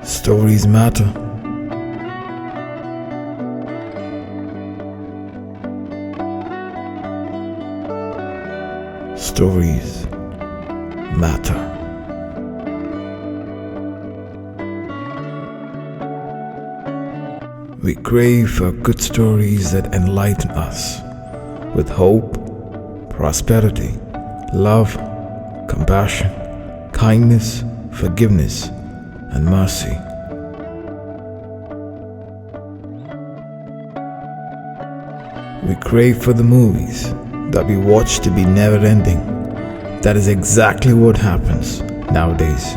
Stories matter. Stories matter. We crave for good stories that enlighten us with hope, prosperity, love, compassion, kindness, forgiveness, and mercy. We crave for the movies that we watch to be never-ending. That is exactly what happens nowadays,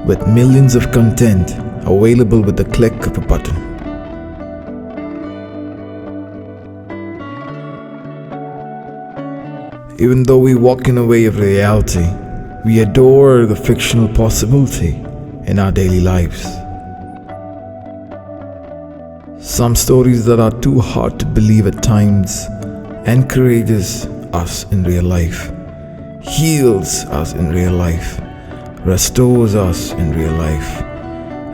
with millions of content available with the click of a button. Even though we walk in a way of reality, we adore the fictional possibility in our daily lives. Some stories that are too hard to believe at times encourages us in real life, heals us in real life, restores us in real life,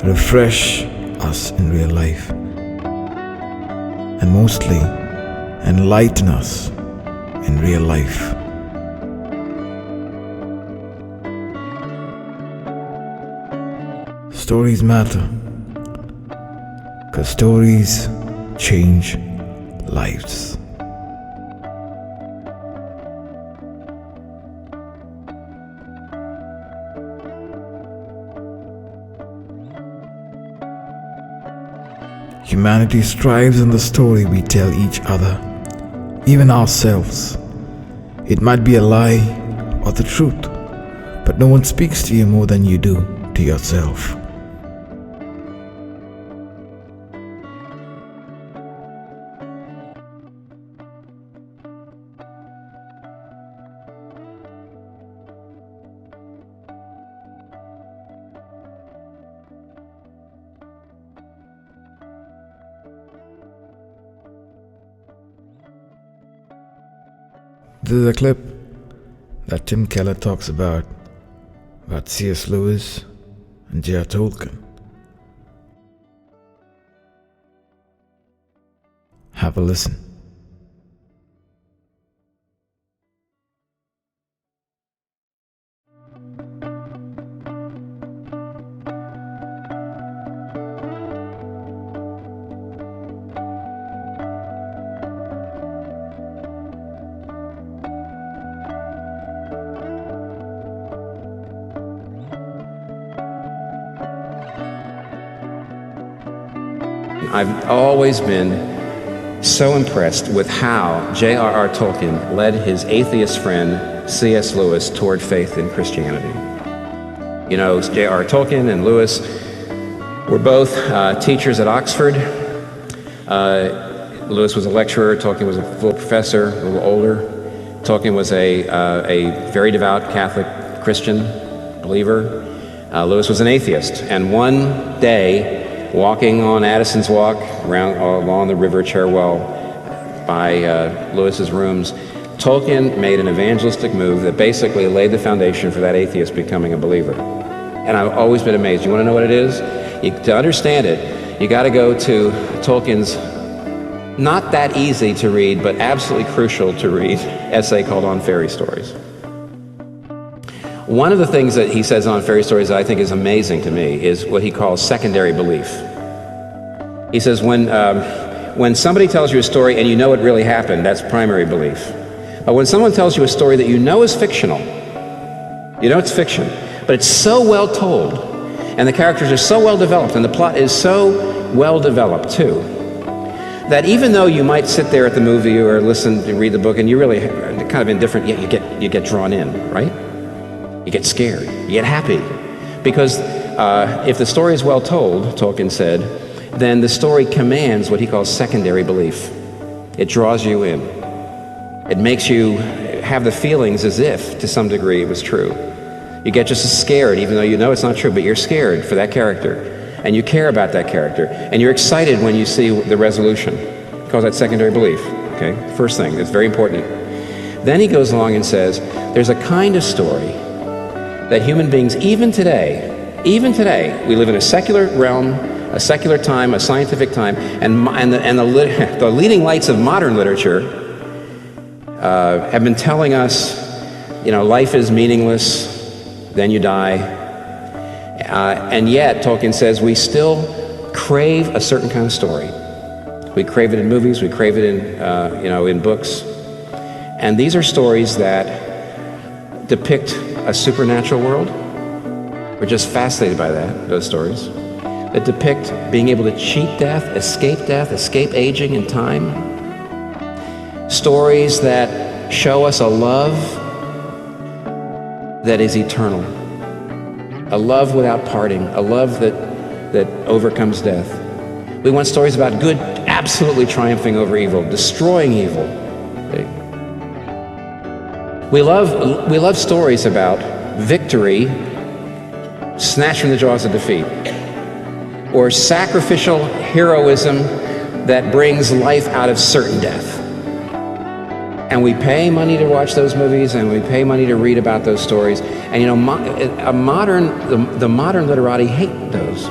refresh us in real life, and mostly enlighten us in real life. Stories matter, because stories change lives. Humanity strives on the story we tell each other, even ourselves. It might be a lie or the truth, but no one speaks to you more than you do to yourself. This is a clip that Tim Keller talks about C.S. Lewis and J.R. Tolkien. Have a listen. I've always been so impressed with how J.R.R. Tolkien led his atheist friend C.S. Lewis toward faith in Christianity. You know, J.R.R. Tolkien and Lewis were both teachers at Oxford. Lewis was a lecturer, Tolkien was a full professor, a little older. Tolkien was a very devout Catholic Christian believer. Lewis was an atheist, and one day, walking on Addison's Walk along the River Cherwell by Lewis's rooms, Tolkien made an evangelistic move that basically laid the foundation for that atheist becoming a believer. And I've always been amazed. You want to know what it is? To understand it, you got to go to Tolkien's not that easy to read, but absolutely crucial to read essay called On Fairy Stories. One of the things that he says on fairy stories that I think is amazing to me is what he calls secondary belief. He says when somebody tells you a story and you know it really happened, that's primary belief. But when someone tells you a story that you know is fictional, you know it's fiction, but it's so well told, and the characters are so well developed, and the plot is so well developed too, that even though you might sit there at the movie or listen and read the book and you're really kind of indifferent, yet you get drawn in, right? You get scared, you get happy. Because if the story is well told, Tolkien said, then the story commands what he calls secondary belief. It draws you in. It makes you have the feelings as if, to some degree, it was true. You get just as scared, even though you know it's not true, but you're scared for that character. And you care about that character. And you're excited when you see the resolution. He calls that secondary belief. Okay, first thing, it's very important. Then he goes along and says, there's a kind of story that human beings, even today, even today, we live in a secular realm, a secular time, a scientific time, and the leading lights of modern literature have been telling us, life is meaningless, then you die. And yet, Tolkien says, we still crave a certain kind of story. We crave it in movies, we crave it in books. And these are stories that depict a supernatural world. We're just fascinated by those stories. That depict being able to cheat death, escape aging and time. Stories that show us a love that is eternal. A love without parting, a love that overcomes death. We want stories about good absolutely triumphing over evil, destroying evil. We love stories about victory snatched from the jaws of defeat, or sacrificial heroism that brings life out of certain death. And we pay money to watch those movies, and we pay money to read about those stories. And the modern literati hate those.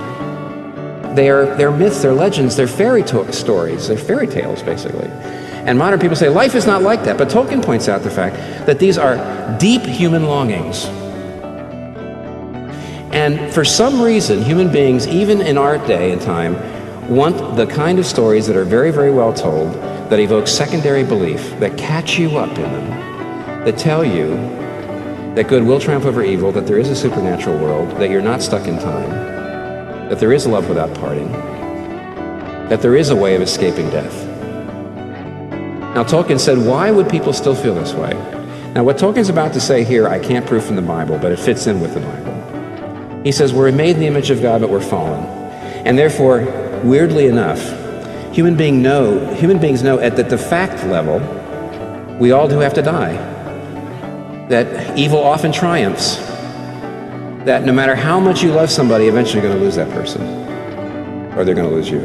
They're myths, they're legends, they're fairy stories, they're fairy tales, basically. And modern people say, life is not like that. But Tolkien points out the fact that these are deep human longings. And for some reason, human beings, even in our day and time, want the kind of stories that are very, very well told, that evoke secondary belief, that catch you up in them, that tell you that good will triumph over evil, that there is a supernatural world, that you're not stuck in time, that there is love without parting, that there is a way of escaping death. Now, Tolkien said, why would people still feel this way? Now, what Tolkien's about to say here, I can't prove from the Bible, but it fits in with the Bible. He says, we're made in the image of God, but we're fallen. And therefore, weirdly enough, human beings know that the fact level, we all do have to die. That evil often triumphs. That no matter how much you love somebody, eventually you're going to lose that person. Or they're going to lose you.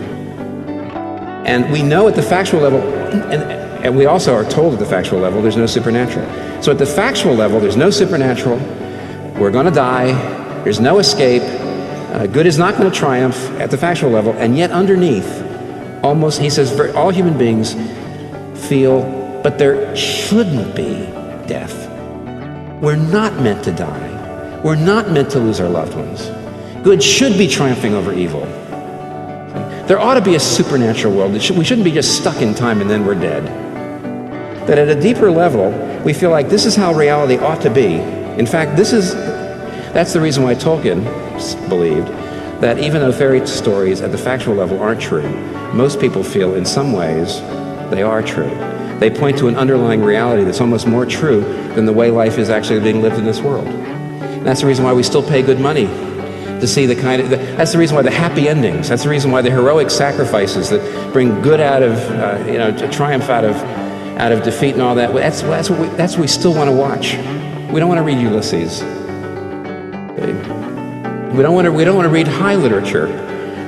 And we know at the factual level, and we also are told at the factual level, there's no supernatural. So at the factual level, there's no supernatural. We're going to die. There's no escape. Good is not going to triumph at the factual level. And yet underneath, he says, all human beings feel, but there shouldn't be death. We're not meant to die. We're not meant to lose our loved ones. Good should be triumphing over evil. There ought to be a supernatural world. We shouldn't be just stuck in time and then we're dead. That at a deeper level, we feel like this is how reality ought to be. In fact, that's the reason why Tolkien believed that even though fairy stories at the factual level aren't true, most people feel in some ways they are true. They point to an underlying reality that's almost more true than the way life is actually being lived in this world. And that's the reason why we still pay good money to see that's the reason why the happy endings, that's the reason why the heroic sacrifices that bring good out of, to triumph out of defeat and all that, that's what we still want to watch. We don't want to read Ulysses. We don't want to read high literature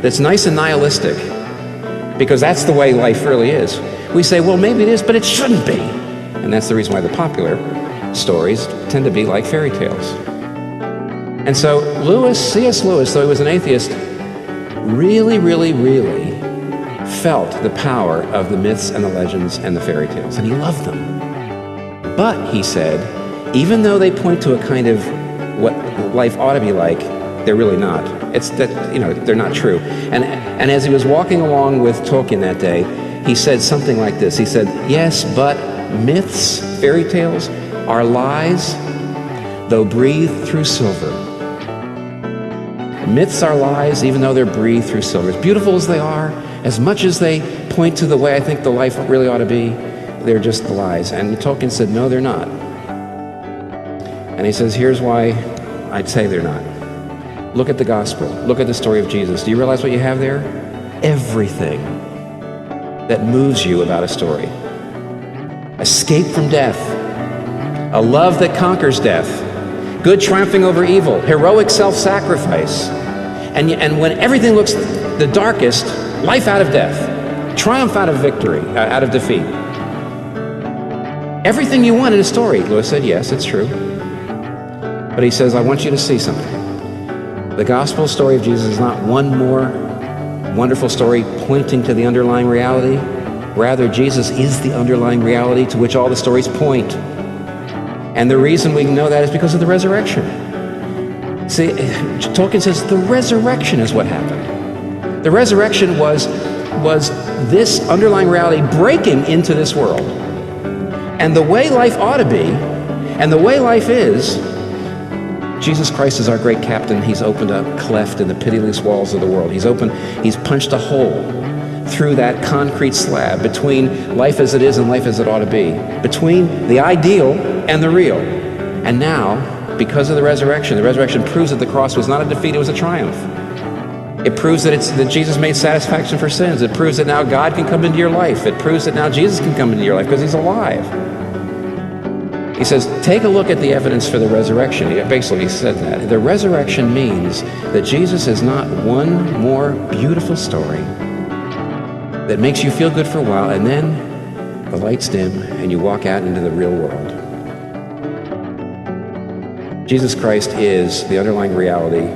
that's nice and nihilistic, because that's the way life really is. We say, well, maybe it is, but it shouldn't be. And that's the reason why the popular stories tend to be like fairy tales. And so C.S. Lewis, though he was an atheist, really, really, really felt the power of the myths and the legends and the fairy tales, and he loved them. But, he said, even though they point to a kind of what life ought to be like, they're really not. It's that, they're not true. And as he was walking along with Tolkien that day, he said something like this. He said, yes, but myths, fairy tales, are lies, though breathed through silver. Myths are lies, even though they're breathed through silver. As beautiful as they are, as much as they point to the way I think the life really ought to be, they're just lies. And Tolkien said, no, they're not. And he says, here's why I'd say they're not. Look at the gospel. Look at the story of Jesus. Do you realize what you have there? Everything that moves you about a story. Escape from death. A love that conquers death. Good triumphing over evil. Heroic self-sacrifice. And when everything looks the darkest, life out of death. Triumph out of victory, out of defeat. Everything you want in a story. Lewis said, yes, it's true. But he says, I want you to see something. The gospel story of Jesus is not one more wonderful story pointing to the underlying reality. Rather, Jesus is the underlying reality to which all the stories point. And the reason we know that is because of the resurrection. See, Tolkien says the resurrection is what happened. The resurrection was this underlying reality breaking into this world. And the way life ought to be, and the way life is, Jesus Christ is our great captain. He's opened a cleft in the pitiless walls of the world. He's punched a hole through that concrete slab between life as it is and life as it ought to be, between the ideal and the real. And now, because of the resurrection proves that the cross was not a defeat, it was a triumph. It proves that Jesus made satisfaction for sins. It proves that now God can come into your life. It proves that now Jesus can come into your life because he's alive. He says, take a look at the evidence for the resurrection. Basically, he said that. The resurrection means that Jesus is not one more beautiful story that makes you feel good for a while, and then the lights dim and you walk out into the real world. Jesus Christ is the underlying reality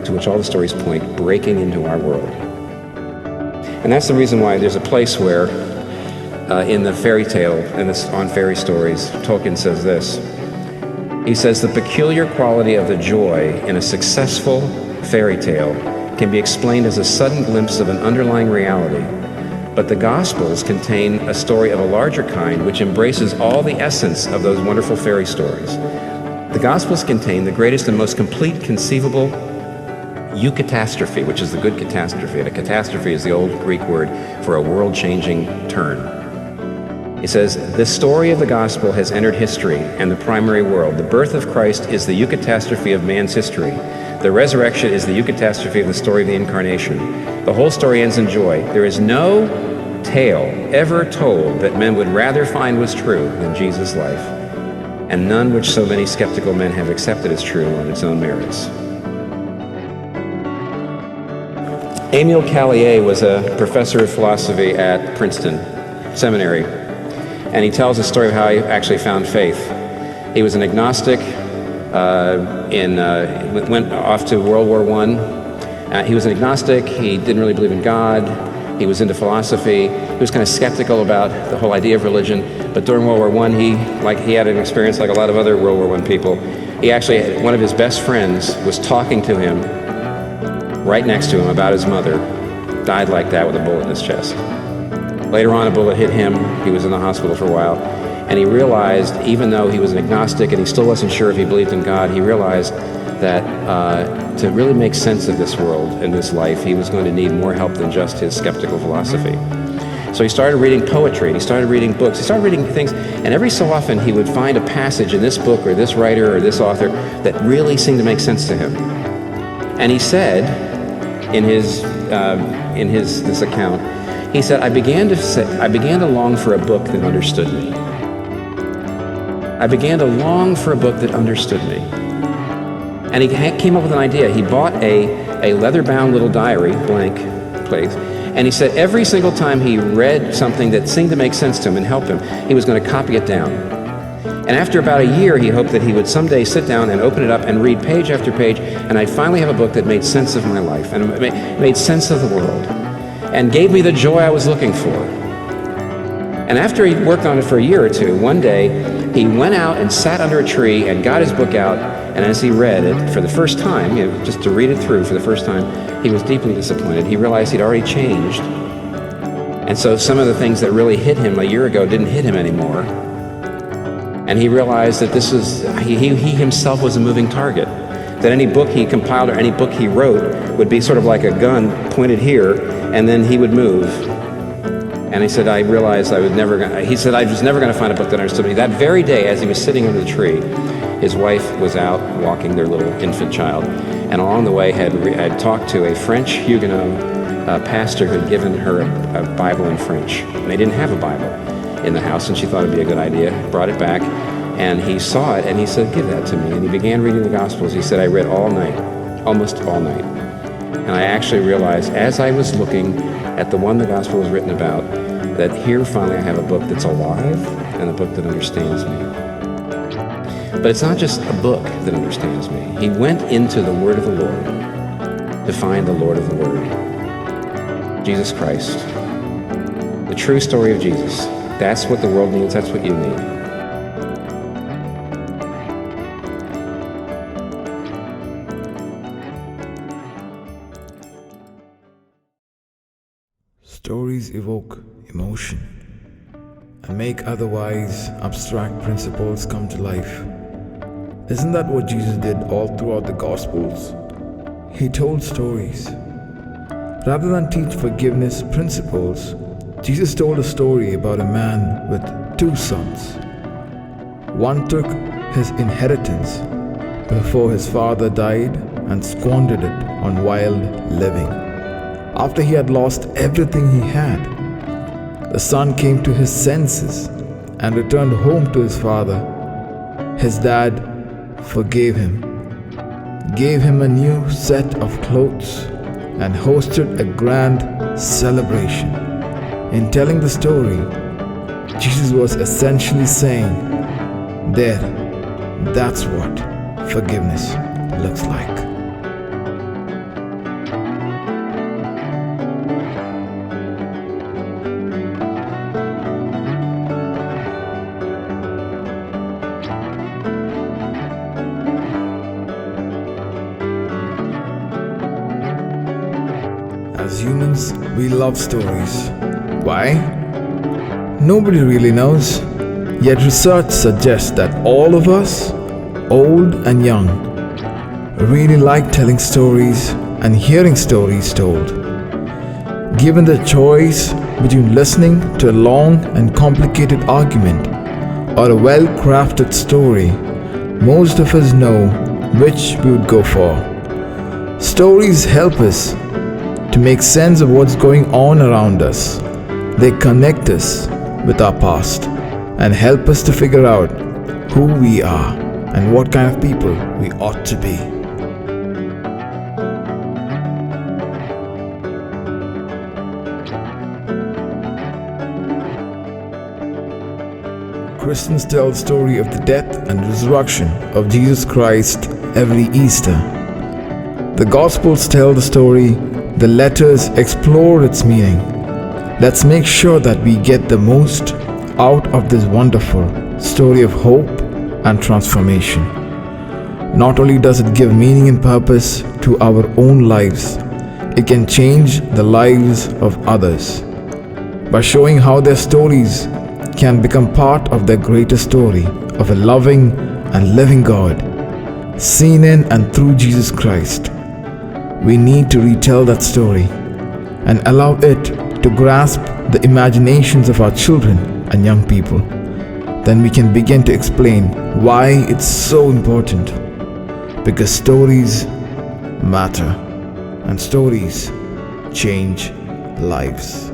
to which all the stories point, breaking into our world. And that's the reason why there's a place where in the fairy tale, and this on fairy stories, Tolkien says this. He says, the peculiar quality of the joy in a successful fairy tale can be explained as a sudden glimpse of an underlying reality. But the Gospels contain a story of a larger kind which embraces all the essence of those wonderful fairy stories. The Gospels contain the greatest and most complete conceivable eucatastrophe, which is the good catastrophe. And a catastrophe is the old Greek word for a world-changing turn. He says, the story of the gospel has entered history and the primary world. The birth of Christ is the eucatastrophe of man's history. The resurrection is the eucatastrophe of the story of the incarnation. The whole story ends in joy. There is no tale ever told that men would rather find was true than Jesus' life, and none which so many skeptical men have accepted as true on its own merits. Emile Callier was a professor of philosophy at Princeton Seminary. And he tells a story of how he actually found faith. He was an agnostic, went off to World War I. He was an agnostic, he didn't really believe in God, he was into philosophy, he was kind of skeptical about the whole idea of religion, but during World War I, he had an experience like a lot of other World War I people. He actually, one of his best friends was talking to him, right next to him, about his mother, died like that with a bullet in his chest. Later on, a bullet hit him. He was in the hospital for a while. And he realized, even though he was an agnostic and he still wasn't sure if he believed in God, he realized that to really make sense of this world and this life, he was going to need more help than just his skeptical philosophy. So he started reading poetry, he started reading books, he started reading things, and every so often he would find a passage in this book or this writer or this author that really seemed to make sense to him. And he said, in this account, he said, I began to long for a book that understood me. I began to long for a book that understood me. And he came up with an idea. He bought a leather-bound little diary, blank place, and he said every single time he read something that seemed to make sense to him and help him, he was going to copy it down. And after about a year, he hoped that he would someday sit down and open it up and read page after page, and I'd finally have a book that made sense of my life and made sense of the world, and gave me the joy I was looking for. And after he worked on it for a year or two, one day he went out and sat under a tree and got his book out, and as he read it for the first time, just to read it through for the first time, he was deeply disappointed. He realized he'd already changed. And so some of the things that really hit him a year ago didn't hit him anymore. And he realized that he himself was a moving target. That any book he compiled or any book he wrote would be sort of like a gun pointed here, and then he would move. And he said, I realized I was never going to find a book that understood me. That very day, as he was sitting under the tree, his wife was out walking their little infant child, and along the way had talked to a French Huguenot pastor who had given her a Bible in French. And they didn't have a Bible in the house, and she thought it'd be a good idea, brought it back, and he saw it, and he said, give that to me. And he began reading the Gospels. He said, I read all night, almost all night. And I actually realized, as I was looking at the one the Gospel was written about, that here finally I have a book that's alive and a book that understands me. But it's not just a book that understands me. He went into the Word of the Lord, to find the Lord of the Word, Jesus Christ. The true story of Jesus. That's what the world needs. That's what you need. Stories evoke emotion and make otherwise abstract principles come to life. Isn't that what Jesus did all throughout the Gospels? He told stories. Rather than teach forgiveness principles, Jesus told a story about a man with 2 sons. One took his inheritance before his father died and squandered it on wild living. After he had lost everything he had, the son came to his senses and returned home to his father. His dad forgave him, gave him a new set of clothes, and hosted a grand celebration. In telling the story, Jesus was essentially saying, that's what forgiveness looks like. As humans, we love stories. Why? Nobody really knows. Yet research suggests that all of us, old and young, really like telling stories and hearing stories told. Given the choice between listening to a long and complicated argument or a well-crafted story, most of us know which we would go for. Stories help us to make sense of what's going on around us. They connect us with our past and help us to figure out who we are and what kind of people we ought to be. Christians tell the story of the death and resurrection of Jesus Christ every Easter. The Gospels tell the story, the letters explore its meaning. Let's make sure that we get the most out of this wonderful story of hope and transformation. Not only does it give meaning and purpose to our own lives, it can change the lives of others by showing how their stories can become part of their greater story of a loving and living God, seen in and through Jesus Christ. We need to retell that story and allow it to grasp the imaginations of our children and young people. Then we can begin to explain why it's so important. Because stories matter and stories change lives.